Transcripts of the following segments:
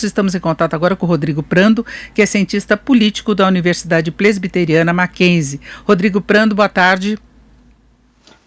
Estamos em contato agora com o Rodrigo Prando, que é cientista político da Universidade Presbiteriana Mackenzie. Rodrigo Prando, boa tarde.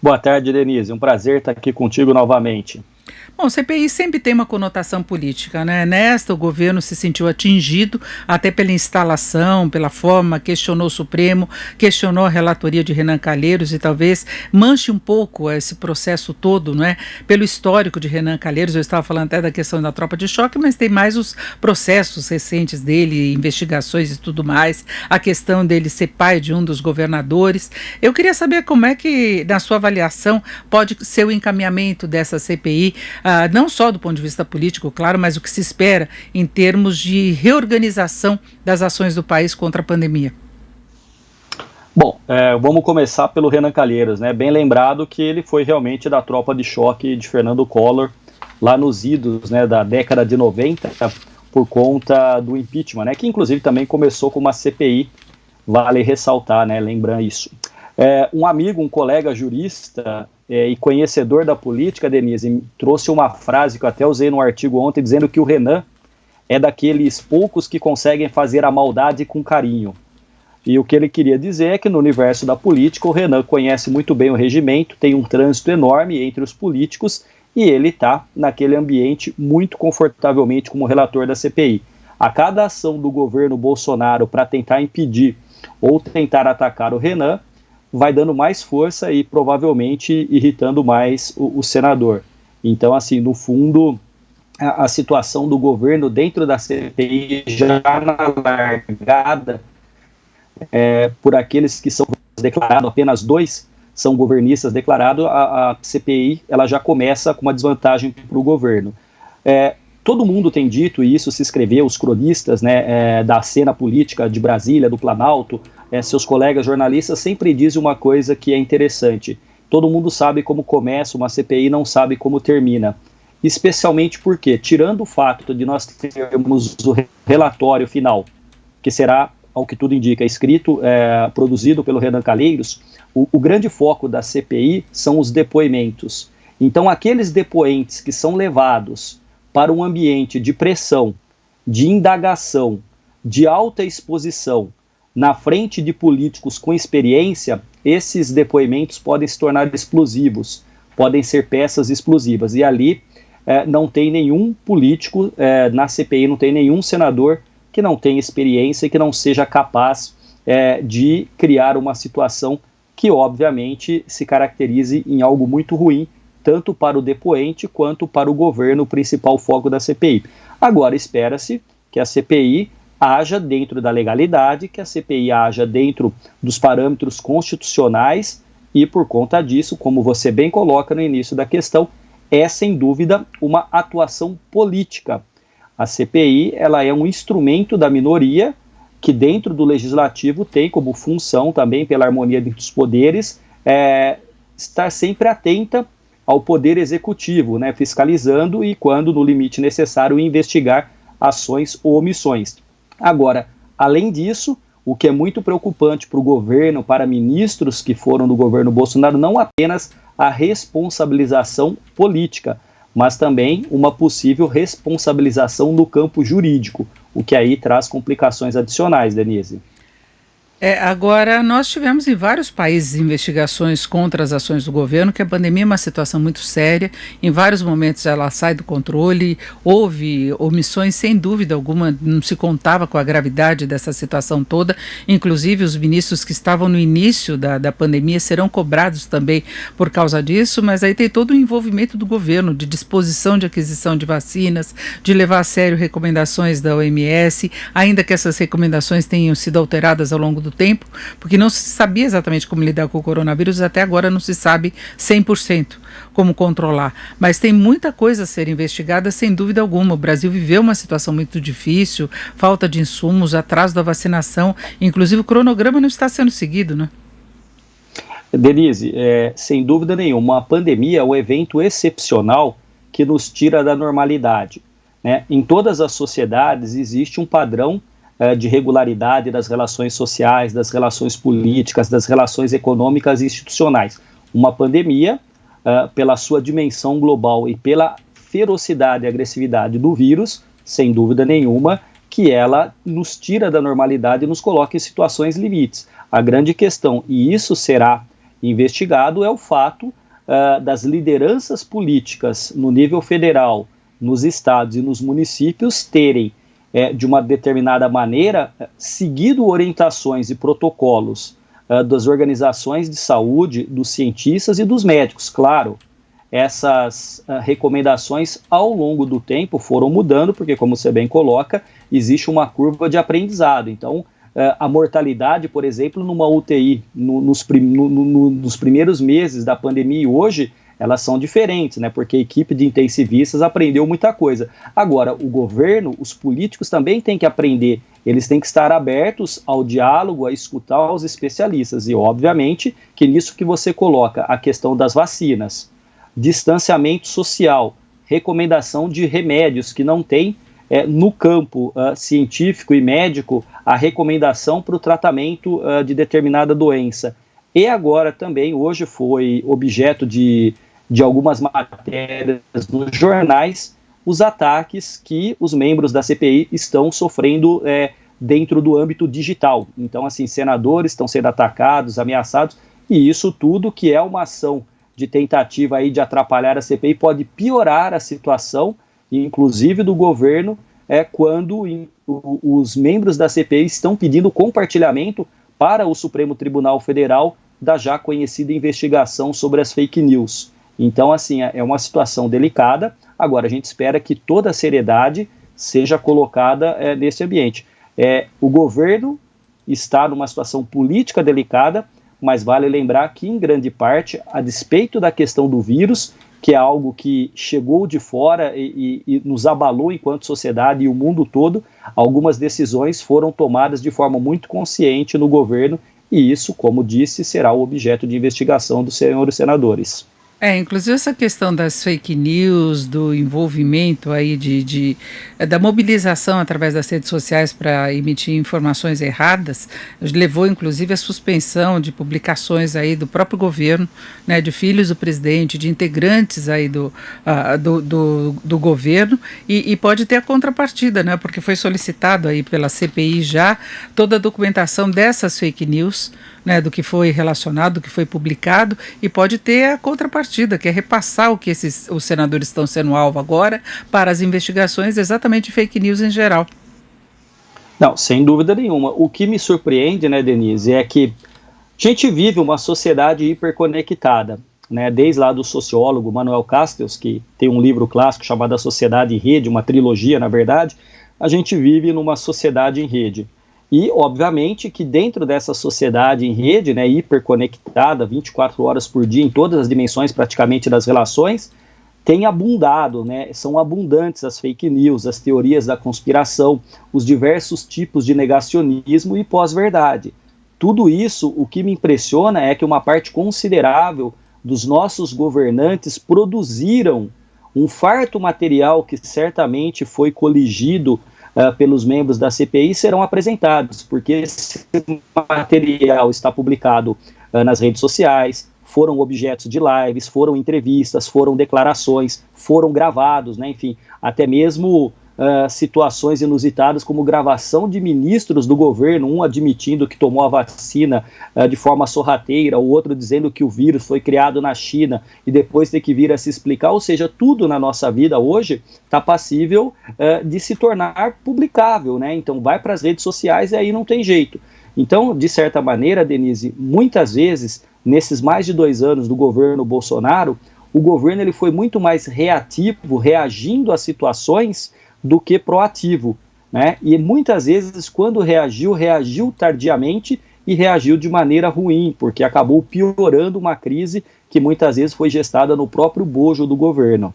Boa tarde, Denise. Um prazer estar aqui contigo novamente. Bom, CPI sempre tem uma conotação política, né? Nesta, o governo se sentiu atingido até pela instalação, pela forma, questionou o Supremo, questionou a relatoria de Renan Calheiros e talvez manche um pouco esse processo todo, não é? Pelo histórico de Renan Calheiros, eu estava falando até da questão da tropa de choque, mas tem mais os processos recentes dele, investigações e tudo mais, a questão dele ser pai de um dos governadores. Eu queria saber como é que, na sua avaliação, pode ser o encaminhamento dessa CPI, não só do ponto de vista político, claro, mas o que se espera em termos de reorganização das ações do país contra a pandemia. Bom, vamos começar pelo Renan Calheiros, né? Bem lembrado que ele foi realmente da tropa de choque de Fernando Collor, lá nos idos, né, da década de 90, por conta do impeachment, né? Que inclusive também começou com uma CPI, vale ressaltar, né? Lembrar isso. Um amigo, um colega jurista e conhecedor da política, Denise, trouxe uma frase que eu até usei no artigo ontem, dizendo que o Renan é daqueles poucos que conseguem fazer a maldade com carinho. E o que ele queria dizer é que no universo da política, o Renan conhece muito bem o regimento, tem um trânsito enorme entre os políticos e ele está naquele ambiente muito confortavelmente como relator da CPI. A cada ação do governo Bolsonaro para tentar impedir ou tentar atacar o Renan, vai dando mais força e provavelmente irritando mais o senador. Então, assim, no fundo, a situação do governo dentro da CPI já na largada, por aqueles que são declarados, apenas 2 são governistas declarados, a CPI ela já começa com uma desvantagem para o governo. Todo mundo tem dito, e isso se escreveu, os cronistas, né, da cena política de Brasília, do Planalto, seus colegas jornalistas sempre dizem uma coisa que é interessante. Todo mundo sabe como começa uma CPI, não sabe como termina. Especialmente porque, tirando o fato de nós termos o relatório final, que será, ao que tudo indica, escrito, produzido pelo Renan Calheiros, o grande foco da CPI são os depoimentos. Então, aqueles depoentes que são levados para um ambiente de pressão, de indagação, de alta exposição, na frente de políticos com experiência, esses depoimentos podem se tornar explosivos, podem ser peças explosivas. E ali não tem nenhum político, na CPI não tem nenhum senador que não tenha experiência e que não seja capaz de criar uma situação que, obviamente, se caracterize em algo muito ruim, tanto para o depoente quanto para o governo, o principal foco da CPI. Agora, espera-se que a CPI haja dentro da legalidade, que a CPI haja dentro dos parâmetros constitucionais e, por conta disso, como você bem coloca no início da questão, é, sem dúvida, uma atuação política. A CPI ela é um instrumento da minoria que, dentro do legislativo, tem como função, também pela harmonia entre os poderes, estar sempre atenta ao poder executivo, né, fiscalizando e, quando no limite necessário, investigar ações ou omissões. Agora, além disso, o que é muito preocupante para o governo, para ministros que foram do governo Bolsonaro, não apenas a responsabilização política, mas também uma possível responsabilização no campo jurídico, o que aí traz complicações adicionais, Denise. Agora, nós tivemos em vários países investigações contra as ações do governo, que a pandemia é uma situação muito séria, em vários momentos ela sai do controle, houve omissões sem dúvida alguma, não se contava com a gravidade dessa situação toda, inclusive os ministros que estavam no início da pandemia serão cobrados também por causa disso, mas aí tem todo o envolvimento do governo, de disposição de aquisição de vacinas, de levar a sério recomendações da OMS, ainda que essas recomendações tenham sido alteradas ao longo do tempo, porque não se sabia exatamente como lidar com o coronavírus, até agora não se sabe 100% como controlar, mas tem muita coisa a ser investigada sem dúvida alguma. O Brasil viveu uma situação muito difícil, falta de insumos, atraso da vacinação, inclusive o cronograma não está sendo seguido, né? Denise, sem dúvida nenhuma, a pandemia é um evento excepcional que nos tira da normalidade, né? Em todas as sociedades existe um padrão de regularidade das relações sociais, das relações políticas, das relações econômicas e institucionais. Uma pandemia, pela sua dimensão global e pela ferocidade e agressividade do vírus, sem dúvida nenhuma, que ela nos tira da normalidade e nos coloca em situações limites. A grande questão, e isso será investigado, é o fato das lideranças políticas no nível federal, nos estados e nos municípios terem, de uma determinada maneira, seguido orientações e protocolos das organizações de saúde, dos cientistas e dos médicos. Claro, essas recomendações ao longo do tempo foram mudando, porque, como você bem coloca, existe uma curva de aprendizado. Então, a mortalidade, por exemplo, numa UTI, nos primeiros meses da pandemia e hoje, elas são diferentes, né? Porque a equipe de intensivistas aprendeu muita coisa. Agora, o governo, os políticos também têm que aprender, eles têm que estar abertos ao diálogo, a escutar os especialistas. E, obviamente, que nisso que você coloca, a questão das vacinas, distanciamento social, recomendação de remédios que não tem no campo científico e médico a recomendação para o tratamento de determinada doença. E agora também, hoje foi objeto de algumas matérias nos jornais, os ataques que os membros da CPI estão sofrendo dentro do âmbito digital. Então, assim, senadores estão sendo atacados, ameaçados, e isso tudo que é uma ação de tentativa aí de atrapalhar a CPI pode piorar a situação, inclusive do governo, quando os membros da CPI estão pedindo compartilhamento para o Supremo Tribunal Federal da já conhecida investigação sobre as fake news. Então, assim, é uma situação delicada. Agora, a gente espera que toda a seriedade seja colocada nesse ambiente. O governo está numa situação política delicada, mas vale lembrar que, em grande parte, a despeito da questão do vírus, que é algo que chegou de fora e nos abalou enquanto sociedade e o mundo todo, algumas decisões foram tomadas de forma muito consciente no governo, e isso, como disse, será o objeto de investigação dos senhores senadores. Inclusive essa questão das fake news, do envolvimento aí da mobilização através das redes sociais para emitir informações erradas, levou inclusive à suspensão de publicações aí do próprio governo, né, de filhos do presidente, de integrantes aí do governo, e pode ter a contrapartida, né, porque foi solicitado aí pela CPI já toda a documentação dessas fake news, né, do que foi relacionado, do que foi publicado, e pode ter a contrapartida, que é repassar o que os senadores estão sendo alvo agora para as investigações exatamente de fake news em geral. Não, sem dúvida nenhuma. O que me surpreende, né, Denise, é que a gente vive uma sociedade hiperconectada, né, desde lá do sociólogo Manuel Castells, que tem um livro clássico chamado A Sociedade em Rede, uma trilogia, na verdade. A gente vive numa sociedade em rede. E, obviamente, que dentro dessa sociedade em rede, né, hiperconectada, 24 horas por dia, em todas as dimensões praticamente das relações, tem abundado, né, são abundantes as fake news, as teorias da conspiração, os diversos tipos de negacionismo e pós-verdade. Tudo isso, o que me impressiona é que uma parte considerável dos nossos governantes produziram um farto material que certamente foi coligido pelos membros da CPI, serão apresentados, porque esse material está publicado nas redes sociais, foram objetos de lives, foram entrevistas, foram declarações, foram gravados, né, enfim, até mesmo situações inusitadas como gravação de ministros do governo, um admitindo que tomou a vacina de forma sorrateira, o outro dizendo que o vírus foi criado na China e depois ter que vir a se explicar. Ou seja, tudo na nossa vida hoje está passível de se tornar publicável, né? Então vai para as redes sociais e aí não tem jeito. Então, de certa maneira, Denise, muitas vezes, nesses mais de 2 anos do governo Bolsonaro, o governo ele foi muito mais reativo, reagindo a situações, do que proativo, né? E muitas vezes, quando reagiu tardiamente e reagiu de maneira ruim, porque acabou piorando uma crise que muitas vezes foi gestada no próprio bojo do governo.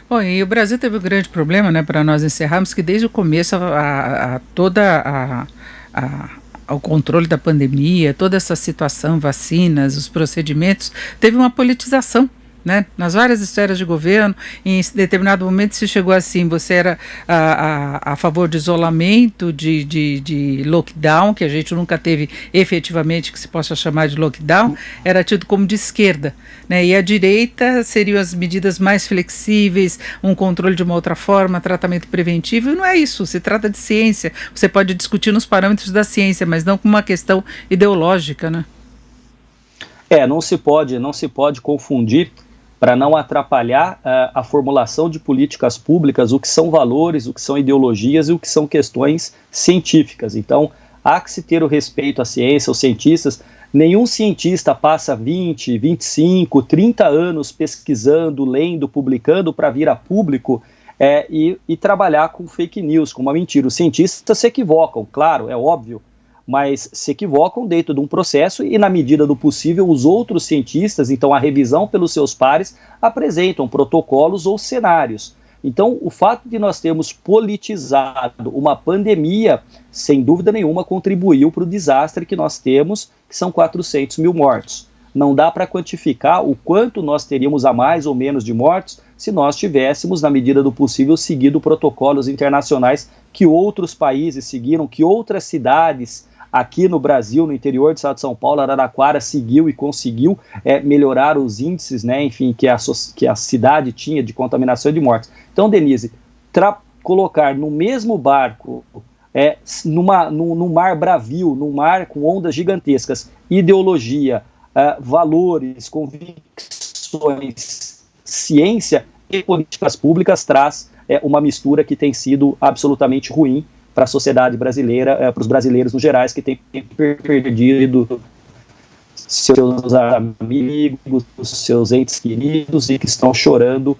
Bom, e o Brasil teve um grande problema, né, para nós encerrarmos, que desde o começo o controle da pandemia, toda essa situação, vacinas, os procedimentos, teve uma politização, né? Nas várias esferas de governo, em determinado momento se chegou assim, você era a favor de isolamento, de lockdown, que a gente nunca teve efetivamente que se possa chamar de lockdown, era tido como de esquerda, né? E a direita seriam as medidas mais flexíveis, um controle de uma outra forma, tratamento preventivo, e não é isso, se trata de ciência, você pode discutir nos parâmetros da ciência, mas não como uma questão ideológica, né? Não se pode confundir, para não atrapalhar a formulação de políticas públicas, o que são valores, o que são ideologias e o que são questões científicas. Então, há que se ter o respeito à ciência, aos cientistas. Nenhum cientista passa 20, 25, 30 anos pesquisando, lendo, publicando para vir a público e trabalhar com fake news, com uma mentira. Os cientistas se equivocam, claro, é óbvio, mas se equivocam dentro de um processo e, na medida do possível, os outros cientistas, então a revisão pelos seus pares, apresentam protocolos ou cenários. Então, o fato de nós termos politizado uma pandemia, sem dúvida nenhuma, contribuiu para o desastre que nós temos, que são 400 mil mortos. Não dá para quantificar o quanto nós teríamos a mais ou menos de mortos se nós tivéssemos, na medida do possível, seguido protocolos internacionais que outros países seguiram, que outras cidades aqui no Brasil, no interior do estado de São Paulo, Araraquara seguiu e conseguiu melhorar os índices, né, enfim, que a cidade tinha de contaminação e de mortes. Então, Denise, colocar no mesmo barco, num mar bravio, num mar com ondas gigantescas, ideologia, valores, convicções, ciência e políticas públicas, traz uma mistura que tem sido absolutamente ruim para a sociedade brasileira, para os brasileiros no geral, que têm perdido seus amigos, seus entes queridos e que estão chorando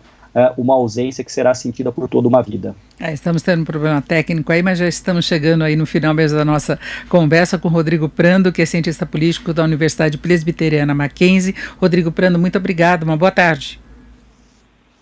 uma ausência que será sentida por toda uma vida. Estamos tendo um problema técnico aí, mas já estamos chegando aí no final mesmo da nossa conversa com Rodrigo Prando, que é cientista político da Universidade Presbiteriana Mackenzie. Rodrigo Prando, muito obrigado, uma boa tarde.